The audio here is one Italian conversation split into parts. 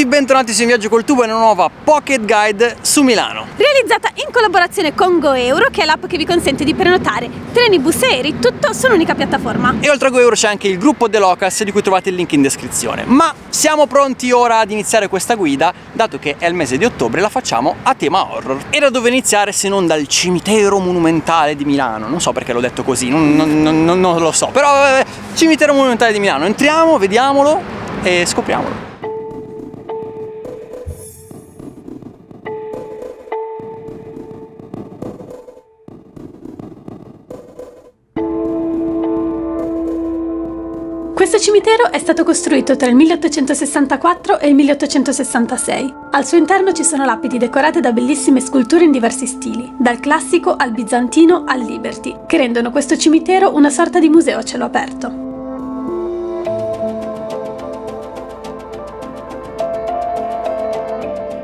tutti, bentornati su In Viaggio col Tubo e una nuova Pocket Guide su Milano. Realizzata in collaborazione con GoEuro, che è l'app che vi consente di prenotare treni, bus e aerei, tutto su un'unica piattaforma. E oltre a GoEuro c'è anche il gruppo The Locals, di cui trovate il link in descrizione. Ma siamo pronti ora ad iniziare questa guida, dato che è il mese di ottobre, la facciamo a tema horror. E da dove iniziare se non dal cimitero monumentale di Milano? Non so perché l'ho detto così, non lo so, però cimitero monumentale di Milano. Entriamo, vediamolo e scopriamolo. Questo cimitero è stato costruito tra il 1864 e il 1866. Al suo interno ci sono lapidi decorate da bellissime sculture in diversi stili, dal classico al bizantino al Liberty, che rendono questo cimitero una sorta di museo a cielo aperto.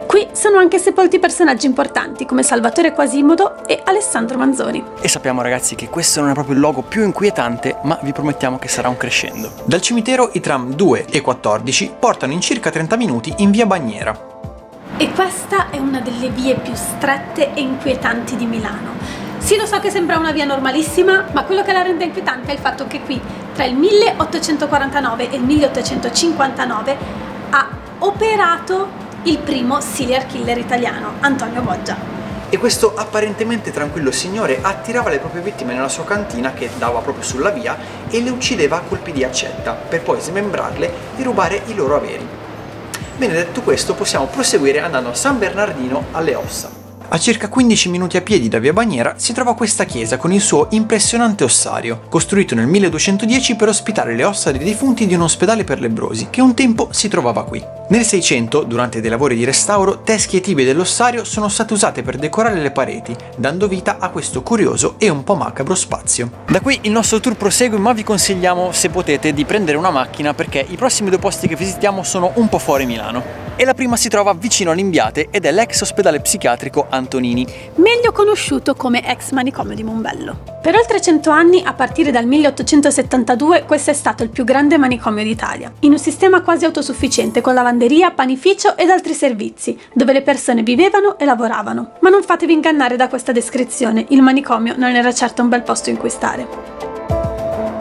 Qui sono anche sepolti personaggi importanti come Salvatore Quasimodo e Alessandro Manzoni. E sappiamo ragazzi che questo non è proprio il luogo più inquietante, ma vi promettiamo che sarà un crescendo. Dal cimitero i tram 2 e 14 portano in circa 30 minuti in via Bagnera. E questa è una delle vie più strette e inquietanti di Milano. Sì, lo so che sembra una via normalissima, ma quello che la rende inquietante è il fatto che qui, tra il 1849 e il 1859, ha operato il primo serial killer italiano, Antonio Boggia. E questo apparentemente tranquillo signore attirava le proprie vittime nella sua cantina, che dava proprio sulla via, e le uccideva a colpi di accetta, per poi smembrarle e rubare i loro averi. Bene, detto questo, possiamo proseguire andando a San Bernardino alle Ossa. A circa 15 minuti a piedi da via Bagnera si trova questa chiesa con il suo impressionante ossario, costruito nel 1210 per ospitare le ossa dei defunti di un ospedale per lebbrosi che un tempo si trovava qui. Nel 600, durante dei lavori di restauro, teschi e tibie dell'ossario sono state usate per decorare le pareti, dando vita a questo curioso e un po' macabro spazio. Da qui il nostro tour prosegue, ma vi consigliamo, se potete, di prendere una macchina, perché i prossimi due posti che visitiamo sono un po' fuori Milano. E la prima si trova vicino all'Imbiate ed è l'ex ospedale psichiatrico Antonini, meglio conosciuto come ex manicomio di Monbello. Per oltre 100 anni, a partire dal 1872, questo è stato il più grande manicomio d'Italia, in un sistema quasi autosufficiente con lavanderia, panificio ed altri servizi, dove le persone vivevano e lavoravano. Ma non fatevi ingannare da questa descrizione, il manicomio non era certo un bel posto in cui stare.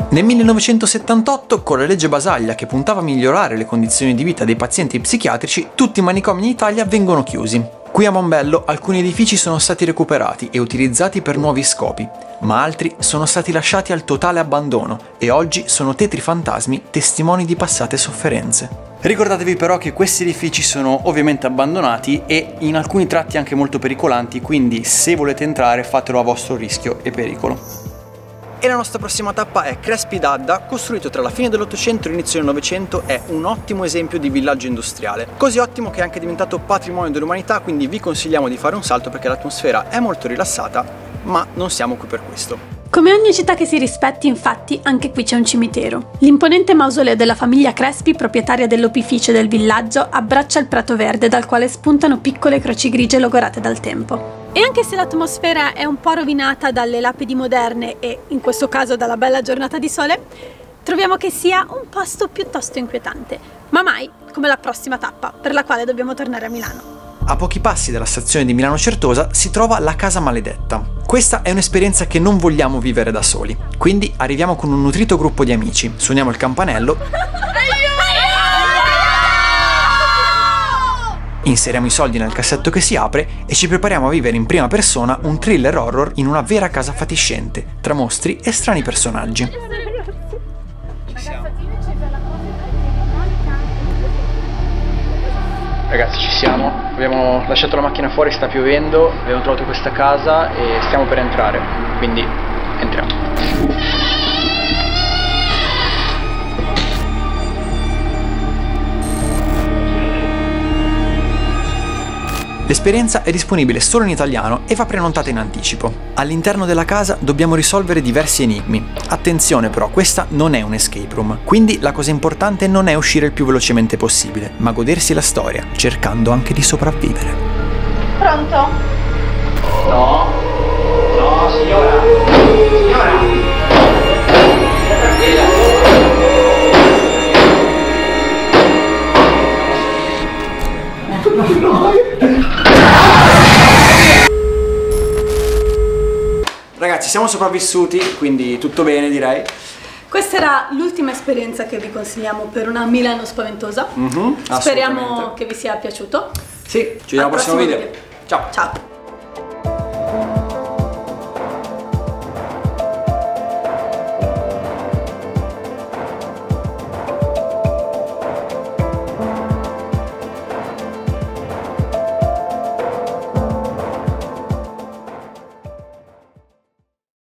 Nel 1978, con la legge Basaglia che puntava a migliorare le condizioni di vita dei pazienti psichiatrici, tutti i manicomi in Italia vengono chiusi. Qui a Monbello alcuni edifici sono stati recuperati e utilizzati per nuovi scopi, ma altri sono stati lasciati al totale abbandono e oggi sono tetri fantasmi, testimoni di passate sofferenze. Ricordatevi però che questi edifici sono ovviamente abbandonati e in alcuni tratti anche molto pericolanti, quindi se volete entrare fatelo a vostro rischio e pericolo. E la nostra prossima tappa è Crespi d'Adda, costruito tra la fine dell'Ottocento e l'inizio del Novecento. È un ottimo esempio di villaggio industriale, così ottimo che è anche diventato patrimonio dell'umanità, quindi vi consigliamo di fare un salto perché l'atmosfera è molto rilassata, ma non siamo qui per questo. Come ogni città che si rispetti, infatti, anche qui c'è un cimitero. L'imponente mausoleo della famiglia Crespi, proprietaria dell'opificio del villaggio, abbraccia il prato verde dal quale spuntano piccole croci grigie logorate dal tempo. E anche se l'atmosfera è un po' rovinata dalle lapidi moderne e, in questo caso, dalla bella giornata di sole, troviamo che sia un posto piuttosto inquietante, ma mai come la prossima tappa, per la quale dobbiamo tornare a Milano. A pochi passi dalla stazione di Milano Certosa si trova la Casa Maledetta. Questa è un'esperienza che non vogliamo vivere da soli, quindi arriviamo con un nutrito gruppo di amici, suoniamo il campanello, inseriamo i soldi nel cassetto che si apre e ci prepariamo a vivere in prima persona un thriller horror in una vera casa fatiscente, tra mostri e strani personaggi. Ragazzi, ci siamo, abbiamo lasciato la macchina fuori, sta piovendo, abbiamo trovato questa casa e stiamo per entrare, quindi entriamo. L'esperienza è disponibile solo in italiano e va prenotata in anticipo. All'interno della casa dobbiamo risolvere diversi enigmi. Attenzione però, questa non è un escape room, quindi la cosa importante non è uscire il più velocemente possibile, ma godersi la storia, cercando anche di sopravvivere. Pronto? No, no signora, signora! siamo sopravvissuti, quindi tutto bene direi. Questa era l'ultima esperienza che vi consigliamo per una Milano spaventosa. Speriamo che vi sia piaciuto. Sì, ci vediamo al prossimo video. Ciao. Ciao.